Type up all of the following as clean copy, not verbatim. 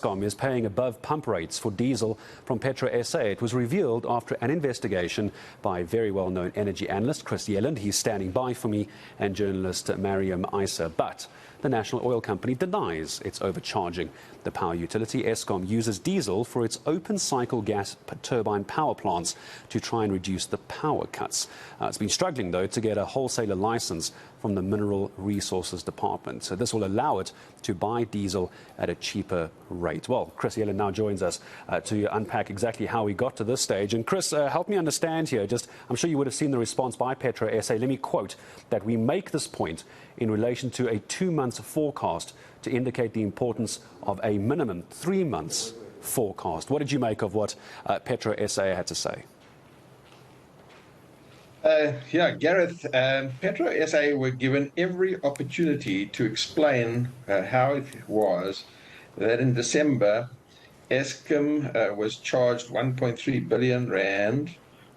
Eskom is paying above pump rates for diesel from PetroSA. It was revealed after an investigation by very well-known energy analyst Chris Yelland. He's standing by for me, and journalist Mariam Isa. But the national oil company denies it's overcharging. The power utility Eskom uses diesel for its open-cycle gas turbine power plants to try and reduce the power cuts. It's been struggling, though, to get a wholesaler license from the Mineral Resources Department. So this will allow it to buy diesel at a cheaper rate. Well, Chris Yelland now joins us to unpack exactly how we got to this stage. And Chris, help me understand here. I'm sure you would have seen the response by PetroSA. Let me quote that we make this point in relation to a 2-month forecast to indicate the importance of a minimum 3 months forecast. What did you make of what PetroSA had to say? Gareth, PetroSA were given every opportunity to explain how it was that in December, Eskom was charged 1.3 billion rand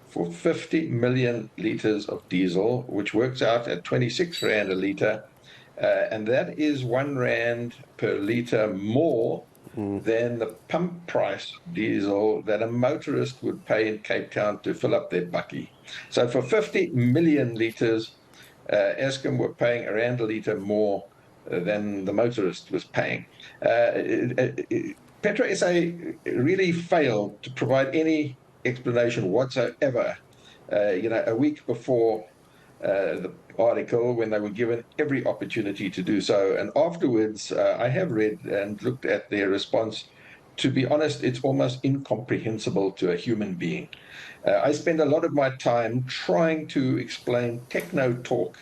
for 50 million litres of diesel, which works out at 26 rand a litre. And that is 1 rand per litre more than the pump price of diesel that a motorist would pay in Cape Town to fill up their bakkie. So for 50 million litres, Eskom were paying a rand a litre more than the motorist was paying. PetroSA really failed to provide any explanation whatsoever, a week before the article, when they were given every opportunity to do so. And afterwards, I have read and looked at their response. To be honest, it's almost incomprehensible to a human being. I spend a lot of my time trying to explain techno talk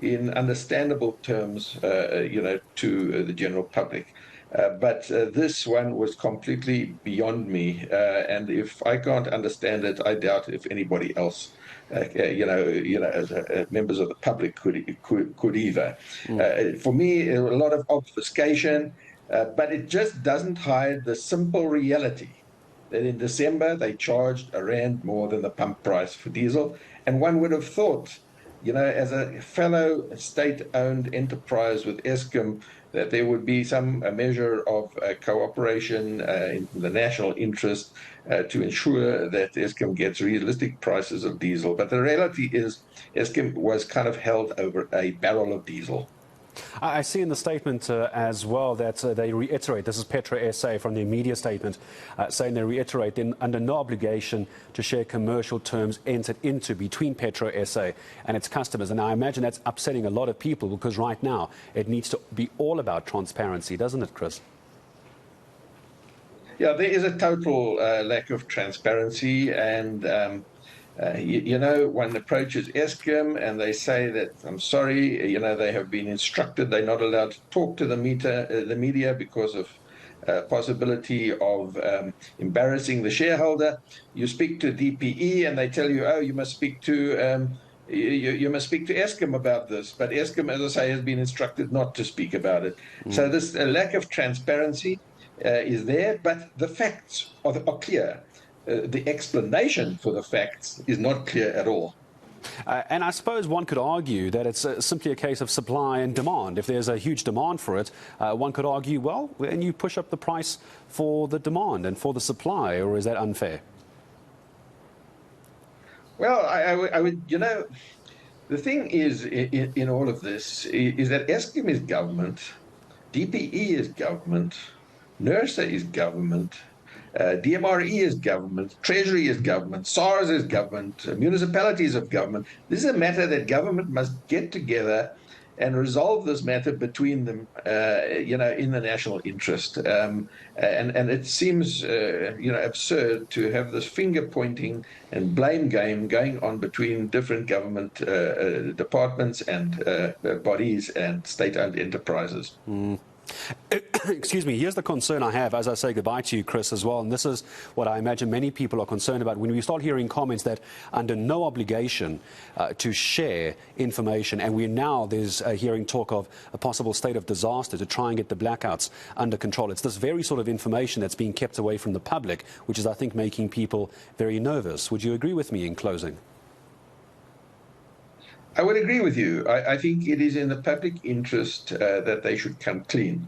in understandable terms, to the general public. But this one was completely beyond me. And if I can't understand it, I doubt if anybody else, as members of the public could either. For me, a lot of obfuscation, but it just doesn't hide the simple reality that in December they charged a rand more than the pump price for diesel. And one would have thought, as a fellow state-owned enterprise with Eskom, that there would be some measure of cooperation in the national interest to ensure that Eskom gets realistic prices of diesel. But the reality is Eskom was kind of held over a barrel of diesel. I see in the statement as well that they reiterate, this is PetroSA from their media statement, saying they reiterate they're under no obligation to share commercial terms entered into between PetroSA and its customers. And I imagine that's upsetting a lot of people, because right now it needs to be all about transparency, doesn't it, Chris? Yeah, there is a total lack of transparency, and one approaches Eskom and they say that, I'm sorry, they have been instructed they're not allowed to talk to the media because of possibility of embarrassing the shareholder. You speak to DPE and they tell you, oh, you must speak to you must speak to Eskom about this. But Eskom, as I say, has been instructed not to speak about it. So this lack of transparency is there, but the facts are clear. The explanation for the facts is not clear at all. And I suppose one could argue that it's simply a case of supply and demand. If there's a huge demand for it, one could argue, well, then you push up the price for the demand and for the supply, or is that unfair? Well, I would, the thing is in all of this is that Eskom is government, DPE is government, NERSA is government, DMRE is government, Treasury is government, SARS is government, municipalities of government. This is a matter that government must get together and resolve this matter between them, in the national interest. And it seems, absurd to have this finger pointing and blame game going on between different government departments and bodies and state-owned enterprises. Excuse me, here's the concern I have as I say goodbye to you, Chris, as well. And this is what I imagine many people are concerned about when we start hearing comments that under no obligation to share information. And there's hearing talk of a possible state of disaster to try and get the blackouts under control. It's this very sort of information that's being kept away from the public, which is, I think, making people very nervous. Would you agree with me in closing? I would agree with you. I think it is in the public interest that they should come clean.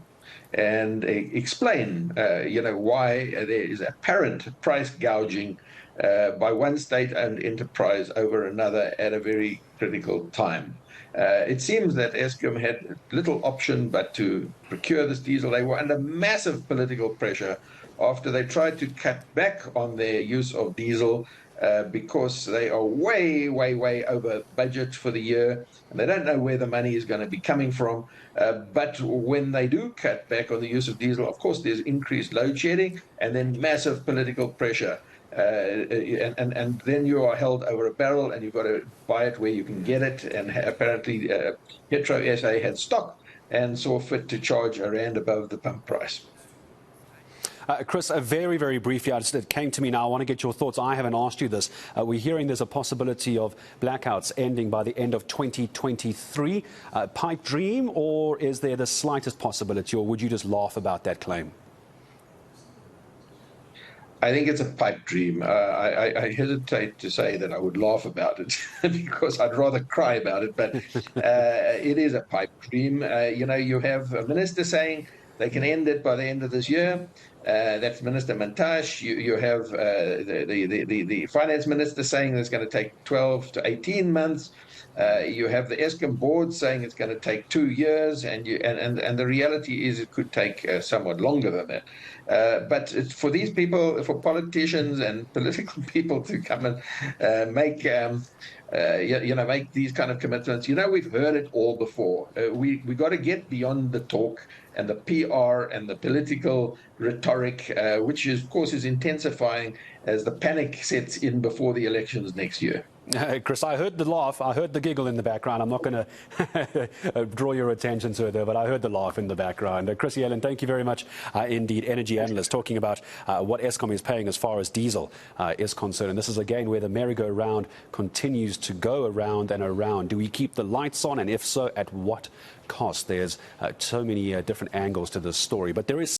and explain, why there is apparent price gouging by one state-owned enterprise over another at a very critical time. It seems that Eskom had little option but to procure this diesel. They were under massive political pressure after they tried to cut back on their use of diesel because they are way, way, way over budget for the year, and they don't know where the money is going to be coming from. But when they do cut back on the use of diesel, of course, there's increased load shedding and then massive political pressure. And then you are held over a barrel and you've got to buy it where you can get it. And apparently PetroSA had stock and saw fit to charge R1 above the pump price. Chris, very, very briefly, it came to me now. I want to get your thoughts. I haven't asked you this. We're hearing there's a possibility of blackouts ending by the end of 2023. Pipe dream, or is there the slightest possibility, or would you just laugh about that claim? I think it's a pipe dream. I hesitate to say that I would laugh about it because I'd rather cry about it, but it is a pipe dream. You have a minister saying they can end it by the end of this year. That's Minister Mantashe. You have the finance minister saying it's going to take 12 to 18 months. You have the Eskom board saying it's going to take 2 years, and the reality is it could take somewhat longer than that. But it's for these people, for politicians and political people to come and make these kind of commitments. We've heard it all before. We got to get beyond the talk and the PR and the political rhetoric, which of course is intensifying as the panic sets in before the elections next year. Chris, I heard the laugh, I heard the giggle in the background. I'm not going to draw your attention to it there, but I heard the laugh in the background. Chris Yelland, thank you very much indeed. Energy analyst talking about what Eskom is paying as far as diesel is concerned. And this is again where the merry-go-round continues to go around and around. Do we keep the lights on? And if so, at what cost? There's so many different angles to this story, but there is